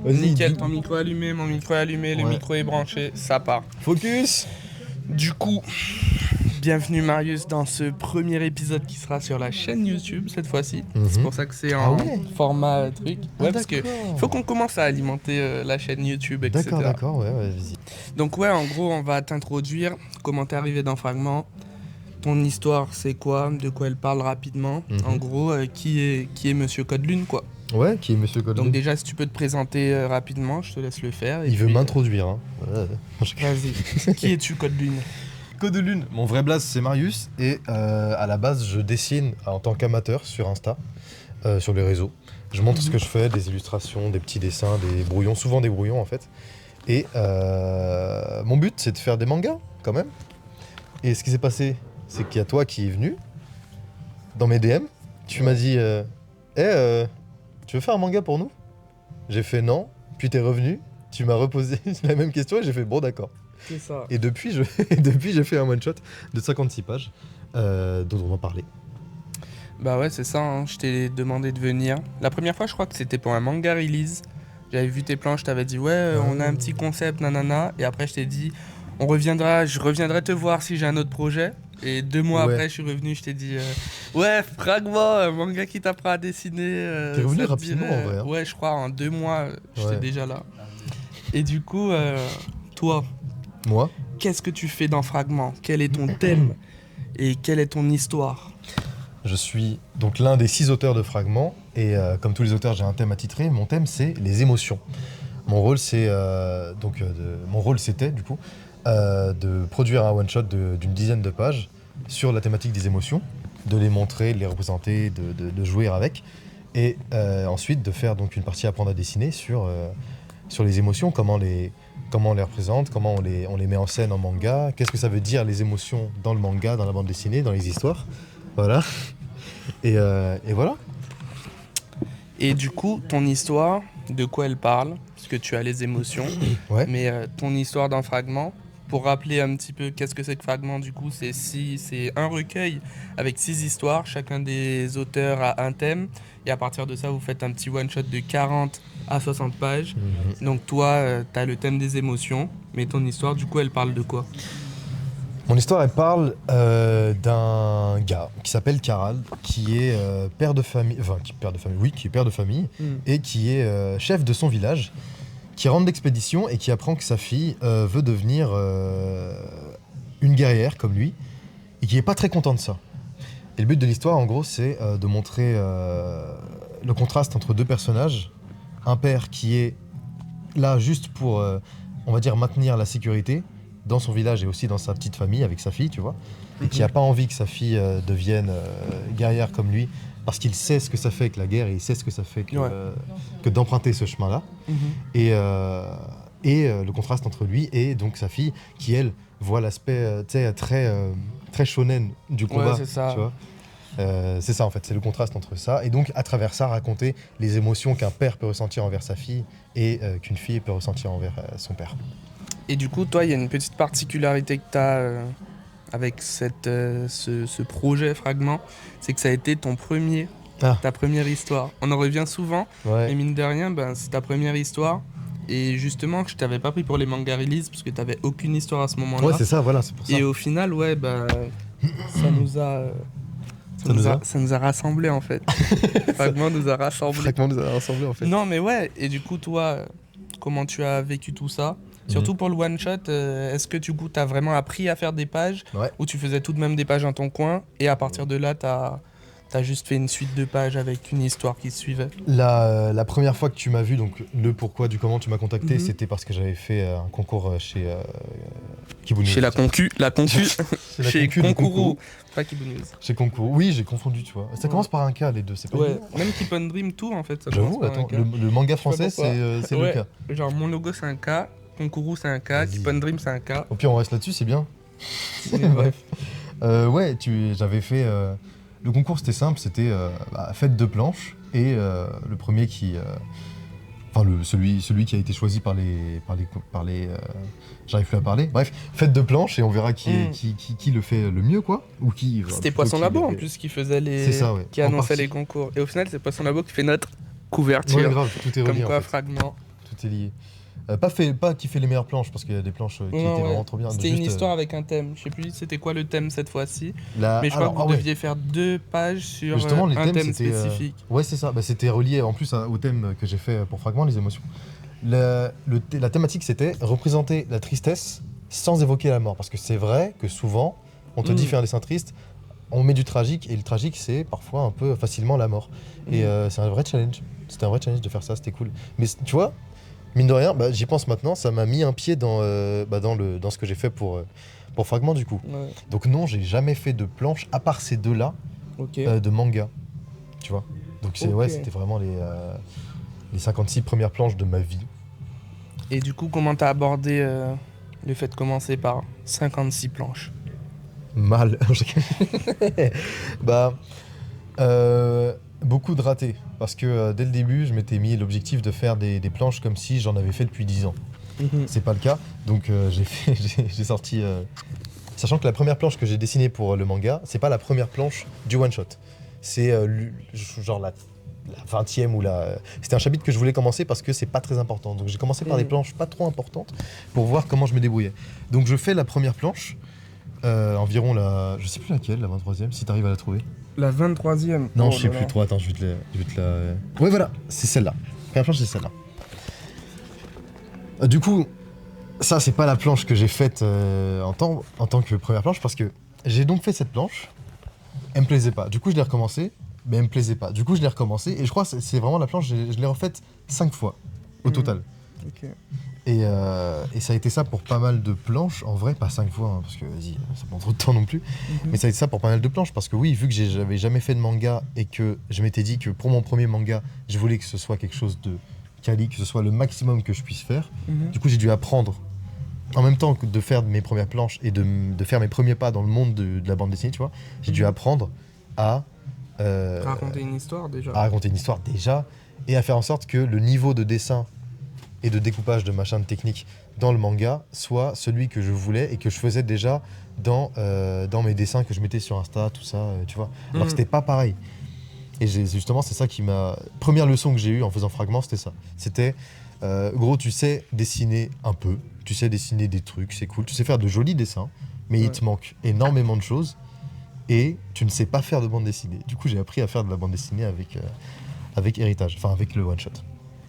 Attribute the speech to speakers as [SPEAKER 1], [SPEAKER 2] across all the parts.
[SPEAKER 1] Vas-y,
[SPEAKER 2] Nickel, ton micro est allumé, mon micro est allumé, le
[SPEAKER 1] Ouais.
[SPEAKER 2] micro est branché, ça part.
[SPEAKER 1] Focus.
[SPEAKER 2] Du coup, bienvenue Marius dans ce premier épisode qui sera sur la chaîne YouTube cette fois-ci. C'est pour ça que c'est
[SPEAKER 1] Ah
[SPEAKER 2] en
[SPEAKER 1] ouais
[SPEAKER 2] format truc. Ouais, parce que
[SPEAKER 1] d'accord.
[SPEAKER 2] faut qu'on commence à alimenter la chaîne YouTube, etc.
[SPEAKER 1] D'accord, ouais, vas-y.
[SPEAKER 2] Donc ouais, en gros, on va t'introduire, comment t'es arrivé dans Fragment, ton histoire c'est quoi, de quoi elle parle rapidement. En gros, qui est Monsieur Codelune, quoi.
[SPEAKER 1] Ouais, qui est Monsieur Codelune?
[SPEAKER 2] Donc déjà, si tu peux te présenter rapidement, je te laisse le faire. Et
[SPEAKER 1] Il veut
[SPEAKER 2] puis,
[SPEAKER 1] m'introduire. Hein.
[SPEAKER 2] Vas-y, qui es-tu Codelune?
[SPEAKER 1] Codelune, mon vrai blaze c'est Marius et à la base je dessine en tant qu'amateur sur Insta, sur les réseaux. Je montre ce que je fais, des illustrations, des petits dessins, des brouillons, souvent des brouillons en fait. Et mon but c'est de faire des mangas quand même. Et ce qui s'est passé, c'est qu'il y a toi qui est venu dans mes DM. Tu m'as dit tu veux faire un manga pour nous? J'ai fait non, puis t'es revenu, tu m'as reposé la même question et j'ai fait bon d'accord.
[SPEAKER 2] C'est ça.
[SPEAKER 1] Et depuis, j'ai fait un one-shot de 56 pages dont on va parler.
[SPEAKER 2] Bah ouais, c'est ça, hein. Je t'ai demandé de venir. La première fois, je crois que c'était pour un manga release. J'avais vu tes plans, je t'avais dit ouais, on a un petit concept, nanana. Et après, je t'ai dit, je reviendrai te voir si j'ai un autre projet. Et 2 mois après, je suis revenu, je t'ai dit ouais, Fragment, un manga qui t'apprend à dessiner.
[SPEAKER 1] T'es revenu
[SPEAKER 2] ça te
[SPEAKER 1] rapidement
[SPEAKER 2] dirait
[SPEAKER 1] en vrai. Hein.
[SPEAKER 2] Ouais, je crois, en 2 mois, j'étais
[SPEAKER 1] Ouais.
[SPEAKER 2] déjà là. Et du coup, toi,
[SPEAKER 1] Moi,
[SPEAKER 2] qu'est-ce que tu fais dans Fragment? Quel est ton thème? Et quelle est ton histoire?
[SPEAKER 1] je suis donc l'un des 6 auteurs de Fragments et comme tous les auteurs, j'ai un thème attitré. Mon thème, c'est les émotions. Mon rôle, c'était du coup de produire un one-shot d'une dizaine de pages sur la thématique des émotions, de les montrer, de les représenter, de jouer avec, et ensuite de faire donc une partie apprendre à dessiner sur les émotions, comment on les représente, comment on les met en scène en manga, qu'est-ce que ça veut dire les émotions dans le manga, dans la bande dessinée, dans les histoires. Voilà. Et voilà.
[SPEAKER 2] Et du coup, ton histoire, de quoi elle parle? Parce que tu as les émotions,
[SPEAKER 1] Ouais.
[SPEAKER 2] mais ton histoire d'un fragment, pour rappeler un petit peu qu'est-ce que c'est que Fragment, du coup, c'est un recueil avec 6 histoires, chacun des auteurs a un thème, et à partir de ça, vous faites un petit one-shot de 40 à 60 pages. Donc toi, tu as le thème des émotions, mais ton histoire, du coup, elle parle de quoi?
[SPEAKER 1] Mon histoire, elle parle d'un gars qui s'appelle Karal, qui est père de famille, qui est père de famille, et qui est chef de son village, qui rentre d'expédition et qui apprend que sa fille veut devenir une guerrière comme lui, et qui est pas très content de ça. Et le but de l'histoire, en gros, c'est de montrer le contraste entre 2 personnages. Un père qui est là juste pour, on va dire, maintenir la sécurité dans son village et aussi dans sa petite famille avec sa fille, tu vois, et qui n'a pas envie que sa fille devienne guerrière comme lui, parce qu'il sait ce que ça fait que la guerre et il sait ce que ça fait que d'emprunter ce chemin-là. Et le contraste entre lui et donc sa fille, qui elle voit l'aspect très shonen du combat,
[SPEAKER 2] Ouais, c'est ça.
[SPEAKER 1] tu vois. C'est ça en fait, c'est le contraste entre ça et donc à travers ça raconter les émotions qu'un père peut ressentir envers sa fille et qu'une fille peut ressentir envers son père.
[SPEAKER 2] Et du coup, toi, il y a une petite particularité que tu as avec ce projet Fragment, c'est que ça a été ta première histoire. On en revient souvent,
[SPEAKER 1] Ouais.
[SPEAKER 2] mais mine de rien, c'est ta première histoire. Et justement, que je t'avais pas pris pour les mangas release, parce que tu n'avais aucune histoire à ce moment-là.
[SPEAKER 1] Ouais, c'est ça, voilà, c'est pour ça.
[SPEAKER 2] Et au final, ça nous a rassemblés en fait. Fragment nous a rassemblés.
[SPEAKER 1] Fragment nous a rassemblés en fait.
[SPEAKER 2] Non, mais ouais, et du coup, toi, comment tu as vécu tout ça? Surtout pour le one-shot, est-ce que du coup, tu as vraiment appris à faire des pages ou tu faisais tout de même des pages dans ton coin et à partir de là, tu as juste fait une suite de pages avec une histoire qui se suivait?
[SPEAKER 1] La première fois que tu m'as vu, donc le pourquoi du comment tu m'as contacté, c'était parce que j'avais fait un concours chez Kibu News.
[SPEAKER 2] Chez la concu, chez
[SPEAKER 1] Concu, le
[SPEAKER 2] Konkuru, pas Kibu News.
[SPEAKER 1] Chez Konkuru, oui, j'ai confondu, tu vois. Ça commence par un K, les deux, c'est pas
[SPEAKER 2] Ouais,
[SPEAKER 1] évident.
[SPEAKER 2] même Keep on Dream, tout en fait. Ça
[SPEAKER 1] J'avoue,
[SPEAKER 2] commence par un
[SPEAKER 1] attends,
[SPEAKER 2] K.
[SPEAKER 1] le manga français,
[SPEAKER 2] Je sais pas
[SPEAKER 1] c'est
[SPEAKER 2] pourquoi.
[SPEAKER 1] le K.
[SPEAKER 2] Genre, mon logo, c'est un K, Konkuru, c'est un K,
[SPEAKER 1] Vas-y.
[SPEAKER 2] Keep on Dream, c'est un K.
[SPEAKER 1] Au pire, on reste là-dessus, c'est bien.
[SPEAKER 2] Ouais.
[SPEAKER 1] Bref. J'avais fait. Le concours, c'était simple, c'était faites 2 planches et le premier qui. Celui qui a été choisi par les j'arrive plus à parler. Bref, faites 2 planches et on verra qui le fait le mieux, quoi. Ou qui.
[SPEAKER 2] C'était Poisson Labo en plus qui faisait
[SPEAKER 1] C'est ça, ouais.
[SPEAKER 2] qui
[SPEAKER 1] En
[SPEAKER 2] annonçait
[SPEAKER 1] partie.
[SPEAKER 2] les concours. Et au final, c'est Poisson Labo qui fait notre couverture.
[SPEAKER 1] Ouais, grave, tout est
[SPEAKER 2] Comme
[SPEAKER 1] relié
[SPEAKER 2] quoi,
[SPEAKER 1] en fait.
[SPEAKER 2] Fragment.
[SPEAKER 1] tout est lié. Pas qui fait les meilleures planches, parce qu'il y a des planches qui
[SPEAKER 2] Non,
[SPEAKER 1] étaient
[SPEAKER 2] ouais.
[SPEAKER 1] vraiment trop bien.
[SPEAKER 2] C'était
[SPEAKER 1] Juste,
[SPEAKER 2] une histoire avec un thème. Je sais plus c'était quoi le thème cette fois-ci. Mais je crois
[SPEAKER 1] alors,
[SPEAKER 2] que vous deviez faire 2 pages sur
[SPEAKER 1] justement, les
[SPEAKER 2] un
[SPEAKER 1] thèmes,
[SPEAKER 2] thème
[SPEAKER 1] c'était.
[SPEAKER 2] spécifique.
[SPEAKER 1] Ouais, c'est ça. Bah, c'était relié en plus au thème que j'ai fait pour Fragment, les émotions. La thématique, c'était représenter la tristesse sans évoquer la mort. Parce que c'est vrai que souvent, on te dit fais un dessin triste, on met du tragique, et le tragique, c'est parfois un peu facilement la mort. Et c'est un vrai challenge. C'était un vrai challenge de faire ça, c'était cool. Mais tu vois, mine de rien, j'y pense maintenant, ça m'a mis un pied dans ce que j'ai fait pour Fragment, du coup.
[SPEAKER 2] Ouais.
[SPEAKER 1] Donc non, j'ai jamais fait de planche, à part ces deux-là,
[SPEAKER 2] Ok.
[SPEAKER 1] de manga. Tu vois. Donc
[SPEAKER 2] Ok.
[SPEAKER 1] c'était vraiment les 56 premières planches de ma vie.
[SPEAKER 2] Et du coup, comment t'as abordé le fait de commencer par 56 planches?
[SPEAKER 1] Mal. Beaucoup de ratés. Parce que dès le début, je m'étais mis l'objectif de faire des planches comme si j'en avais fait depuis 10 ans. C'est pas le cas. Donc j'ai sorti... Sachant que la première planche que j'ai dessinée pour le manga, c'est pas la première planche du one-shot. C'est genre la 20e ou la... C'était un chapitre que je voulais commencer parce que c'est pas très important. Donc j'ai commencé par des planches pas trop importantes pour voir comment je me débrouillais. Donc je fais la première planche, environ la... Je sais plus laquelle, la 23e, si t'arrives à la trouver.
[SPEAKER 2] La 23e.
[SPEAKER 1] Non, je sais plus trop. Attends, je vais te la... Ouais, voilà, c'est celle-là. La première planche, c'est celle-là. Du coup, ça, c'est pas la planche que j'ai faite en tant que première planche parce que j'ai donc fait cette planche. Elle me plaisait pas. Du coup, je l'ai recommencé, mais elle me plaisait pas. Du coup, je l'ai recommencé et je crois que c'est vraiment la planche, je l'ai refaite 5 fois au total.
[SPEAKER 2] Ok.
[SPEAKER 1] Et ça a été ça pour pas mal de planches. En vrai, pas 5 fois, hein, parce que vas-y, ça prend trop de temps non plus. Mais ça a été ça pour pas mal de planches parce que oui, vu que j'avais jamais fait de manga et que je m'étais dit que pour mon premier manga, je voulais que ce soit quelque chose de quali, que ce soit le maximum que je puisse faire. Du coup, j'ai dû apprendre en même temps que de faire mes premières planches et de faire mes premiers pas dans le monde de la bande dessinée, tu vois. J'ai dû apprendre à
[SPEAKER 2] raconter une histoire déjà.
[SPEAKER 1] À raconter une histoire déjà et à faire en sorte que le niveau de dessin et de découpage de machin de technique dans le manga soit celui que je voulais et que je faisais déjà dans mes dessins que je mettais sur Insta, tout ça, tu vois. Alors que c'était pas pareil. Et justement, c'est ça qui m'a... Première leçon que j'ai eue en faisant Fragment, c'était ça. C'était, gros, tu sais dessiner un peu, tu sais dessiner des trucs, c'est cool, tu sais faire de jolis dessins, mais il te manque énormément de choses et tu ne sais pas faire de bande dessinée. Du coup, j'ai appris à faire de la bande dessinée avec Héritage, enfin avec le one-shot.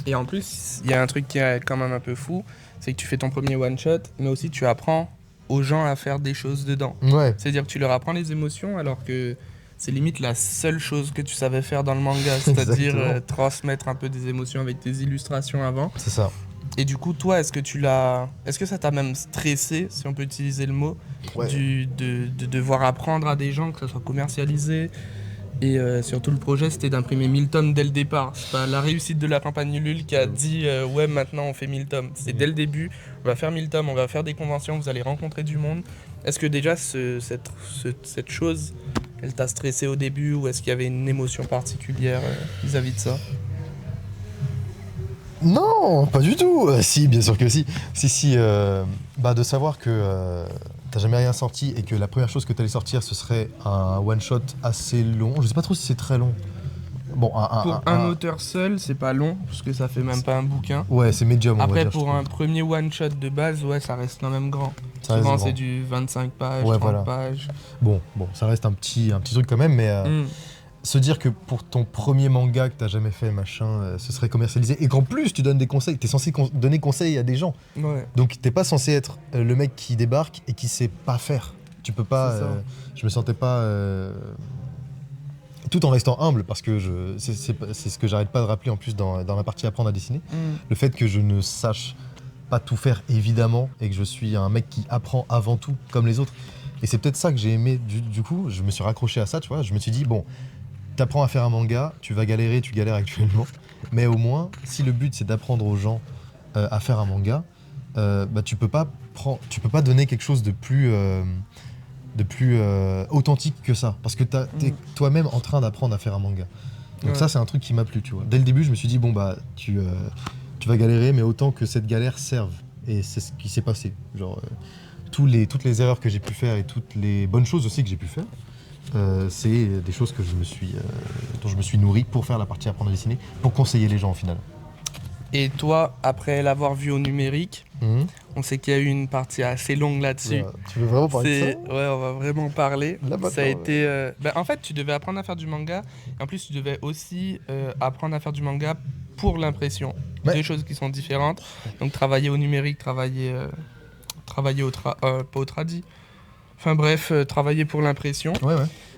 [SPEAKER 2] Et en plus, il y a un truc qui est quand même un peu fou, c'est que tu fais ton premier one-shot, mais aussi tu apprends aux gens à faire des choses dedans.
[SPEAKER 1] Ouais.
[SPEAKER 2] C'est-à-dire que tu leur apprends les émotions alors que c'est limite la seule chose que tu savais faire dans le manga, c'est-à-dire transmettre un peu des émotions avec tes illustrations avant.
[SPEAKER 1] C'est ça.
[SPEAKER 2] Et du coup, toi, est-ce que ça t'a même stressé, si on peut utiliser le mot, de devoir apprendre à des gens, que ça soit commercialisé? Et surtout, le projet, c'était d'imprimer 1000 tomes dès le départ. C'est pas la réussite de la campagne Ulule qui a dit ouais, maintenant on fait 1000 tomes. C'est dès le début, on va faire 1000 tomes, on va faire des conventions, vous allez rencontrer du monde. Est-ce que déjà, cette chose, elle t'a stressé au début ou est-ce qu'il y avait une émotion particulière vis-à-vis de ça?
[SPEAKER 1] Non, pas du tout. Si, bien sûr que si. Si, de savoir que t'as jamais rien sorti et que la première chose que t'allais sortir, ce serait un one-shot assez long. Je sais pas trop si c'est très long. Bon,
[SPEAKER 2] pour un auteur seul, c'est pas long, parce que ça fait même pas un bouquin.
[SPEAKER 1] Ouais, c'est médium, on va
[SPEAKER 2] Après,
[SPEAKER 1] dire,
[SPEAKER 2] pour un premier one-shot de base, ouais, ça reste quand même grand.
[SPEAKER 1] Ça
[SPEAKER 2] Souvent,
[SPEAKER 1] reste
[SPEAKER 2] c'est
[SPEAKER 1] grand.
[SPEAKER 2] du 25 pages,
[SPEAKER 1] Ouais,
[SPEAKER 2] 30
[SPEAKER 1] voilà.
[SPEAKER 2] pages.
[SPEAKER 1] Bon, ça reste un petit truc quand même, mais se dire que pour ton premier manga que t'as jamais fait, machin, ce serait commercialisé et qu'en plus tu donnes des conseils, t'es censé donner conseil à des gens.
[SPEAKER 2] Ouais.
[SPEAKER 1] Donc t'es pas censé être le mec qui débarque et qui sait pas faire. Tu peux pas. Je me sentais pas. Tout en restant humble, parce que c'est ce que j'arrête pas de rappeler en plus dans la partie apprendre à dessiner. Le fait que je ne sache pas tout faire évidemment et que je suis un mec qui apprend avant tout comme les autres. Et c'est peut-être ça que j'ai aimé. Du coup, je me suis raccroché à ça, tu vois. Je me suis dit, bon, t'apprends à faire un manga, tu vas galérer, tu galères actuellement. Mais au moins, si le but c'est d'apprendre aux gens à faire un manga, tu peux pas donner quelque chose de plus authentique que ça. Parce que t'es toi-même en train d'apprendre à faire un manga. Donc ça, c'est un truc qui m'a plu, tu vois. Dès le début, je me suis dit, bon, tu vas galérer, mais autant que cette galère serve. Et c'est ce qui s'est passé. Genre, toutes les erreurs que j'ai pu faire et toutes les bonnes choses aussi que j'ai pu faire, c'est des choses que dont je me suis nourri pour faire la partie apprendre à dessiner, pour conseiller les gens au final.
[SPEAKER 2] Et toi, après l'avoir vu au numérique, on sait qu'il y a eu une partie assez longue là-dessus.
[SPEAKER 1] Tu veux vraiment parler de ça?
[SPEAKER 2] Ouais, on va vraiment parler.
[SPEAKER 1] Là,
[SPEAKER 2] Ça a
[SPEAKER 1] maintenant,
[SPEAKER 2] été... en fait, tu devais apprendre à faire du manga. Et en plus, tu devais aussi apprendre à faire du manga pour l'impression.
[SPEAKER 1] Ouais.
[SPEAKER 2] Deux choses qui sont différentes. Donc, travailler au numérique, travailler pas au tradi. Enfin bref, travailler pour l'impression.
[SPEAKER 1] Ouais.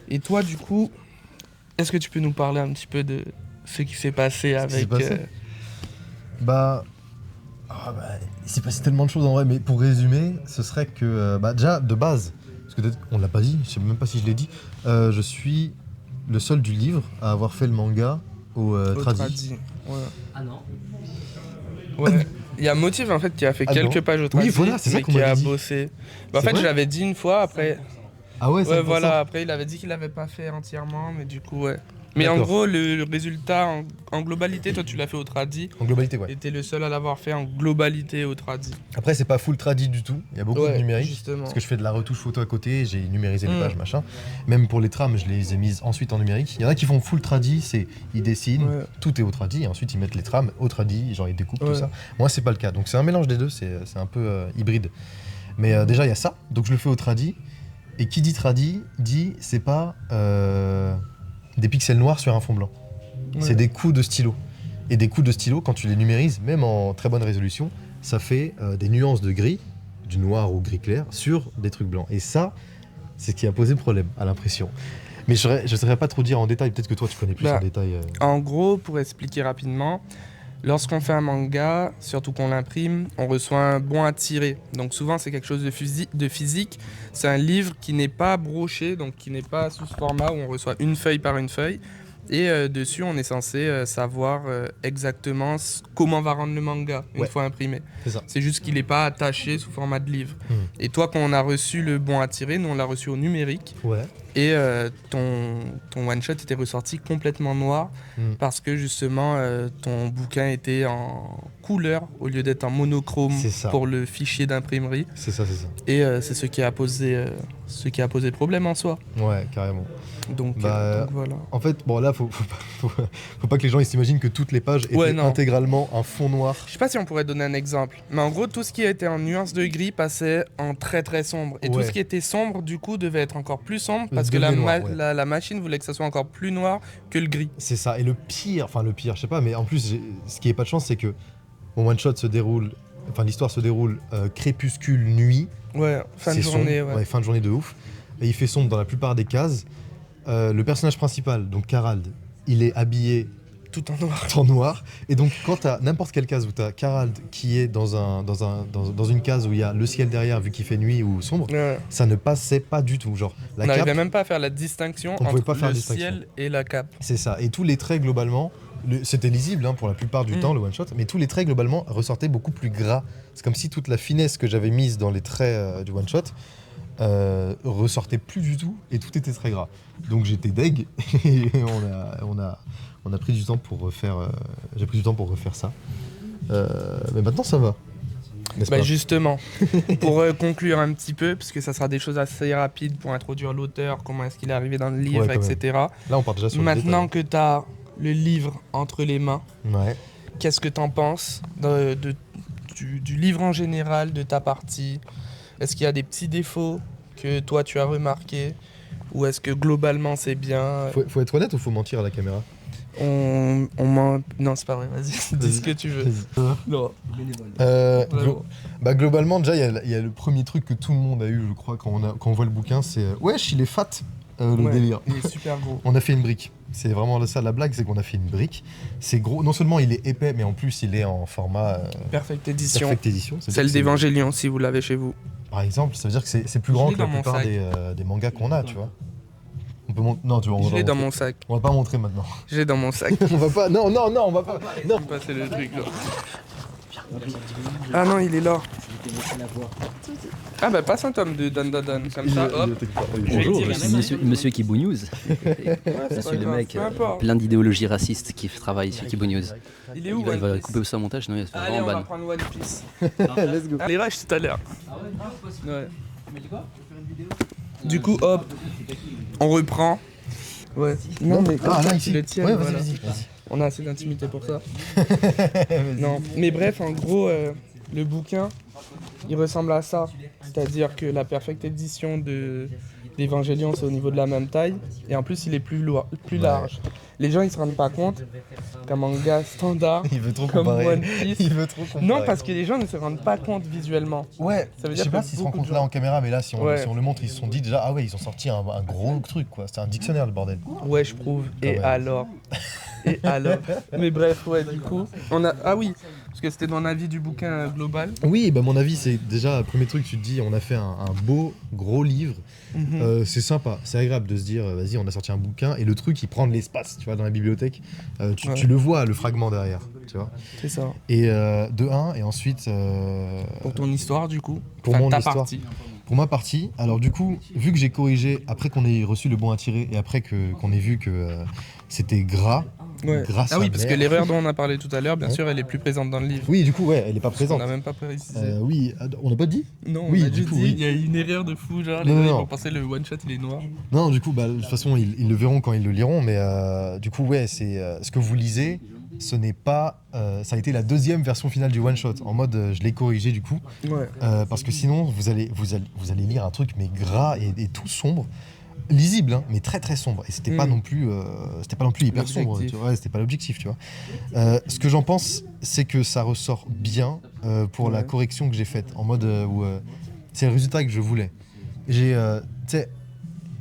[SPEAKER 2] Et toi, du coup, est-ce que tu peux nous parler un petit peu de ce qui s'est passé avec...
[SPEAKER 1] Il s'est passé tellement de choses en vrai, mais pour résumer, ce serait que, déjà, de base, parce que peut-être on l'a pas dit, je sais même pas si je l'ai dit, je suis le seul du livre à avoir fait le manga au tradi.
[SPEAKER 2] Ouais.
[SPEAKER 3] Ah non.
[SPEAKER 2] Ouais. Il y a Motive en fait qui a fait quelques pages au tradi,
[SPEAKER 1] oui, voilà, c'est ça
[SPEAKER 2] mais
[SPEAKER 1] qu'on
[SPEAKER 2] qui
[SPEAKER 1] m'avait
[SPEAKER 2] a
[SPEAKER 1] dit.
[SPEAKER 2] bossé. En
[SPEAKER 1] C'est
[SPEAKER 2] fait,
[SPEAKER 1] vrai
[SPEAKER 2] je l'avais dit une fois, après...
[SPEAKER 1] Ah ouais,
[SPEAKER 2] Ouais,
[SPEAKER 1] c'est
[SPEAKER 2] voilà,
[SPEAKER 1] ça.
[SPEAKER 2] après il avait dit qu'il l'avait pas fait entièrement, mais du coup, ouais. Mais en
[SPEAKER 1] D'accord.
[SPEAKER 2] gros, le résultat en globalité, toi tu l'as fait au tradi,
[SPEAKER 1] En globalité, ouais.
[SPEAKER 2] et t'es le seul à l'avoir fait en globalité au tradi.
[SPEAKER 1] Après, c'est pas full tradi du tout, il y a beaucoup de numérique.
[SPEAKER 2] Justement.
[SPEAKER 1] Parce que je fais de la retouche photo à côté, j'ai numérisé les pages, machin. Même pour les trames, je les ai mises ensuite en numérique. Il y en a qui font full tradi, ils dessinent, tout est au tradi, et ensuite ils mettent les trames au tradi, genre ils découpent tout ça. Moi, c'est pas le cas. Donc c'est un mélange des deux, c'est un peu hybride. Mais déjà, il y a ça, donc je le fais au tradi. Et qui dit tradi, dit c'est pas des pixels noirs sur un fond blanc. C'est des coups de stylo. Et des coups de stylo, quand tu les numérises, même en très bonne résolution, ça fait des nuances de gris, du noir au gris clair, sur des trucs blancs. Et ça, c'est ce qui a posé problème à l'impression. Mais je ne saurais pas trop dire en détail, peut-être que toi tu connais plus en détail.
[SPEAKER 2] En gros, pour expliquer rapidement, lorsqu'on fait un manga, surtout qu'on l'imprime, on reçoit un bon à tirer. Donc souvent c'est quelque chose de physique. C'est un livre qui n'est pas broché, donc qui n'est pas sous ce format où on reçoit une feuille par une feuille. Et dessus, on est censé savoir exactement comment va rendre le manga une fois imprimé. C'est juste qu'il n'est pas attaché sous format de livre. Et toi, quand on a reçu le bon à tirer, nous on l'a reçu au numérique. Et ton one-shot était ressorti complètement noir parce que justement ton bouquin était en couleur au lieu d'être en monochrome pour le fichier d'imprimerie.
[SPEAKER 1] C'est ça.
[SPEAKER 2] Et c'est ce qui a posé problème en soi.
[SPEAKER 1] Ouais, carrément.
[SPEAKER 2] Donc voilà.
[SPEAKER 1] En fait, bon là, faut pas que les gens ils s'imaginent que toutes les pages étaient intégralement un fond noir.
[SPEAKER 2] Je sais pas si on pourrait donner un exemple, mais en gros, tout ce qui était en nuances de gris passait en très très sombre. Et tout ce qui était sombre, du coup, devait être encore plus sombre parce que la machine voulait que ça soit encore plus noir que le gris.
[SPEAKER 1] C'est ça. Et le pire, je sais pas, mais en plus, ce qui est pas de chance, c'est que mon one-shot se déroule, l'histoire se déroule crépuscule, nuit.
[SPEAKER 2] Ouais, fin de journée.
[SPEAKER 1] Ouais, fin de journée de ouf. Et il fait sombre dans la plupart des cases. Le personnage principal, donc Carald, il est habillé
[SPEAKER 2] tout en noir.
[SPEAKER 1] Et donc quand t'as n'importe quelle case où t'as Carald qui est dans une case où il y a le ciel derrière vu qu'il fait nuit ou sombre, ça ne passait pas du tout. Genre,
[SPEAKER 2] on n'arrivait même pas à faire la distinction entre le ciel et la cape.
[SPEAKER 1] C'est ça. Et tous les traits globalement, c'était lisible pour la plupart du temps le one shot, mais tous les traits globalement ressortaient beaucoup plus gras. C'est comme si toute la finesse que j'avais mise dans les traits du one shot ressortait plus du tout et tout était très gras. Donc j'étais deg et on a pris du temps pour refaire. J'ai pris du temps pour refaire ça. Mais maintenant ça va.
[SPEAKER 2] Justement, pour conclure un petit peu, parce que ça sera des choses assez rapides pour introduire l'auteur, comment est-ce qu'il est arrivé dans le livre, etc.
[SPEAKER 1] Là on part déjà sur
[SPEAKER 2] maintenant que tu as le livre entre les mains, qu'est-ce que tu en penses du livre en général, de ta partie? Est-ce qu'il y a des petits défauts que toi tu as remarqués? Ou est-ce que globalement c'est bien?
[SPEAKER 1] Faut être honnête ou faut mentir à la caméra?
[SPEAKER 2] On ment... Non, c'est pas vrai, vas-y, dis ce que tu veux. Non.
[SPEAKER 1] Globalement, déjà, il y a le premier truc que tout le monde a eu, je crois, quand on voit le bouquin, c'est wesh, il est fat, le délire.
[SPEAKER 2] Il est super gros.
[SPEAKER 1] On a fait une brique. C'est vraiment ça la blague, c'est qu'on a fait une brique. C'est gros, non seulement il est épais, mais en plus il est en format
[SPEAKER 2] Perfect Edition.
[SPEAKER 1] Celle
[SPEAKER 2] d'Evangelion, si vous l'avez chez vous.
[SPEAKER 1] Par exemple, ça veut dire que c'est plus grand que la plupart des mangas qu'on a, tu vois. On peut non, tu vois,
[SPEAKER 2] je l'ai dans mon sac.
[SPEAKER 1] On va pas montrer maintenant.
[SPEAKER 2] Je l'ai dans mon sac.
[SPEAKER 1] On va pas. Non, on va pas. Non.
[SPEAKER 2] Passer le truc là. Ah non, il est là. Ah bah passe un tome de Dan comme ça, hop.
[SPEAKER 3] Bonjour, je suis monsieur Kibu News. Je suis le mec plein d'idéologies racistes qui travaille sur Kibu News.
[SPEAKER 2] Il est où?
[SPEAKER 3] Il va couper ça au montage, non il va se faire
[SPEAKER 2] vraiment ban. Allez, on va prendre One Piece. Let's go. Les rushs tout à l'heure. Ouais. Du coup, hop, on reprend. Ouais.
[SPEAKER 1] Non mais
[SPEAKER 2] là ici. Le tiens,
[SPEAKER 1] ouais,
[SPEAKER 2] voilà.
[SPEAKER 1] vas-y.
[SPEAKER 2] On a assez d'intimité pour ça. Non, mais bref, en gros, le bouquin, il ressemble à ça. C'est-à-dire que la Perfect Edition d'Evangelion, c'est au niveau de la même taille. Et en plus, il est plus large. Les gens, ils se rendent pas compte qu'un manga standard,
[SPEAKER 1] Il veut trop
[SPEAKER 2] comme
[SPEAKER 1] comparer.
[SPEAKER 2] One Piece...
[SPEAKER 1] Il veut trop comparer.
[SPEAKER 2] Non, parce que les gens ne se rendent pas compte visuellement.
[SPEAKER 1] Ouais,
[SPEAKER 2] Ça veut
[SPEAKER 1] je sais
[SPEAKER 2] dire
[SPEAKER 1] pas
[SPEAKER 2] que
[SPEAKER 1] s'ils se rendent
[SPEAKER 2] beaucoup
[SPEAKER 1] compte
[SPEAKER 2] de
[SPEAKER 1] là
[SPEAKER 2] gens-
[SPEAKER 1] en caméra, mais là, si on,
[SPEAKER 2] Ouais.
[SPEAKER 1] si on le montre, ils se sont dit déjà, ah ouais, ils ont sorti un gros truc, quoi. C'était un dictionnaire, le bordel.
[SPEAKER 2] Ouais, je prouve. Et
[SPEAKER 1] même.
[SPEAKER 2] alors Et alors Mais bref, ouais, du coup, on a... Ah oui, parce que c'était dans l'avis du bouquin global.
[SPEAKER 1] Oui, bah mon avis, c'est déjà, le premier truc, tu te dis, on a fait un beau, gros livre. C'est sympa, c'est agréable de se dire, vas-y, on a sorti un bouquin, et le truc, il prend de l'espace, tu vois, dans la bibliothèque. Tu le vois, le fragment derrière, tu vois.
[SPEAKER 2] C'est ça.
[SPEAKER 1] Et de un, et ensuite...
[SPEAKER 2] Pour ton histoire, du coup.
[SPEAKER 1] Pour
[SPEAKER 2] Enfin,
[SPEAKER 1] mon
[SPEAKER 2] ta
[SPEAKER 1] histoire.
[SPEAKER 2] partie.
[SPEAKER 1] Pour ma partie, alors du coup, vu que j'ai corrigé, après qu'on ait reçu le bon à tirer, et après qu'on ait vu que c'était gras,
[SPEAKER 2] Ouais.
[SPEAKER 1] grâce
[SPEAKER 2] Ah oui,
[SPEAKER 1] à
[SPEAKER 2] parce
[SPEAKER 1] mère.
[SPEAKER 2] que l'erreur dont on a parlé tout à l'heure, bien
[SPEAKER 1] Ouais.
[SPEAKER 2] sûr, elle est plus présente dans le livre.
[SPEAKER 1] Oui, du coup, ouais, elle est pas
[SPEAKER 2] Parce qu'on
[SPEAKER 1] présente.
[SPEAKER 2] n'a même pas précisé.
[SPEAKER 1] Oui, on n'a pas dit
[SPEAKER 2] Non,
[SPEAKER 1] oui,
[SPEAKER 2] on a
[SPEAKER 1] du
[SPEAKER 2] juste
[SPEAKER 1] coup,
[SPEAKER 2] dit,
[SPEAKER 1] oui.
[SPEAKER 2] il y a une erreur de fou, genre, les
[SPEAKER 1] Non,
[SPEAKER 2] gens ils
[SPEAKER 1] non.
[SPEAKER 2] vont penser le one-shot, il est noir.
[SPEAKER 1] Non, du coup, bah, de toute façon, ils le verront quand ils le liront, mais du coup, ouais, c'est ce que vous lisez, ce n'est pas... ça a été la deuxième version finale du one-shot, en mode, je l'ai corrigé, du coup,
[SPEAKER 2] Ouais.
[SPEAKER 1] parce que sinon, vous allez lire un truc, mais gras et tout sombre, lisible, hein, mais très très sombre, et c'était pas non plus hyper sombre,
[SPEAKER 2] L'objectif.
[SPEAKER 1] tu vois, c'était pas l'objectif, tu vois. Ce que j'en pense, c'est que ça ressort bien pour la
[SPEAKER 2] Ouais.
[SPEAKER 1] correction que j'ai faite, en mode où c'est le résultat que je voulais. J'ai, tu sais,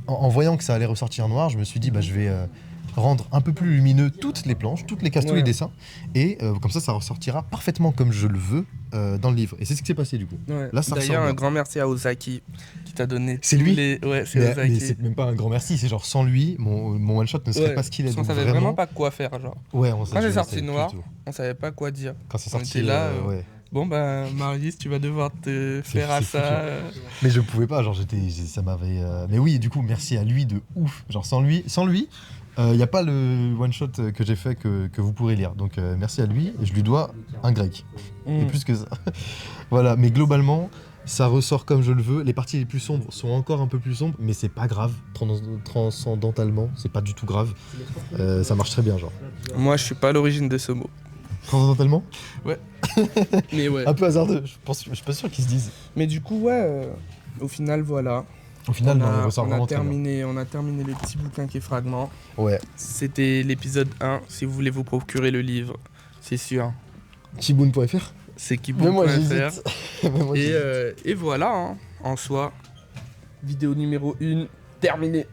[SPEAKER 1] en voyant que ça allait ressortir noir, je me suis dit, bah, je vais rendre un peu plus lumineux toutes les planches, toutes les cases, tous
[SPEAKER 2] Ouais.
[SPEAKER 1] les dessins, et comme ça ressortira parfaitement comme je le veux dans le livre. Et c'est ce qui s'est passé du coup.
[SPEAKER 2] Ouais.
[SPEAKER 1] Là, ça
[SPEAKER 2] D'ailleurs,
[SPEAKER 1] ressort
[SPEAKER 2] un
[SPEAKER 1] bien.
[SPEAKER 2] grand merci à Ozaki qui t'a donné.
[SPEAKER 1] C'est
[SPEAKER 2] tous
[SPEAKER 1] lui
[SPEAKER 2] les... Ouais, c'est
[SPEAKER 1] Mais
[SPEAKER 2] Ozaki.
[SPEAKER 1] c'est même pas un grand merci, c'est genre sans lui, mon one shot ne serait
[SPEAKER 2] Ouais.
[SPEAKER 1] pas ce qu'il est.
[SPEAKER 2] Parce qu'on
[SPEAKER 1] Donc
[SPEAKER 2] savait vraiment pas quoi faire, genre.
[SPEAKER 1] Ouais,
[SPEAKER 2] Quand c'est sorti
[SPEAKER 1] savait plus
[SPEAKER 2] noir,
[SPEAKER 1] du tout.
[SPEAKER 2] on savait pas quoi dire.
[SPEAKER 1] Quand c'est
[SPEAKER 2] on
[SPEAKER 1] sorti,
[SPEAKER 2] était là,
[SPEAKER 1] ouais.
[SPEAKER 2] Bon ben Marius, tu vas devoir te faire à
[SPEAKER 1] c'est
[SPEAKER 2] ça.
[SPEAKER 1] fou, Mais je pouvais pas, genre ça m'avait. Mais oui, du coup, merci à lui de ouf. Genre sans lui, il n'y a pas le one shot que j'ai fait que vous pourrez lire. Donc merci à lui, et je lui dois un grec. Et plus que ça. Voilà, mais globalement, ça ressort comme je le veux. Les parties les plus sombres sont encore un peu plus sombres, mais c'est pas grave. Transcendentalement, c'est pas du tout grave. Ça marche très bien, genre.
[SPEAKER 2] Moi, je suis pas à l'origine de ce mot.
[SPEAKER 1] Transcendentalement,
[SPEAKER 2] Mais ouais.
[SPEAKER 1] un peu hasardeux. Je suis pas sûr qu'ils se disent.
[SPEAKER 2] Mais du coup, ouais, au final, voilà.
[SPEAKER 1] Au final, non, il
[SPEAKER 2] on
[SPEAKER 1] ressort
[SPEAKER 2] a
[SPEAKER 1] vraiment très bien.
[SPEAKER 2] on a terminé le petit bouquin qui est fragment.
[SPEAKER 1] Ouais.
[SPEAKER 2] C'était l'épisode 1. Si vous voulez vous procurer le livre, c'est sûr.
[SPEAKER 1] Chiboun.fr.
[SPEAKER 2] C'est
[SPEAKER 1] Mais moi,
[SPEAKER 2] kibook.fr.
[SPEAKER 1] j'hésite. Mais moi, j'hésite.
[SPEAKER 2] Et voilà, hein, en soi. Vidéo numéro 1, terminée.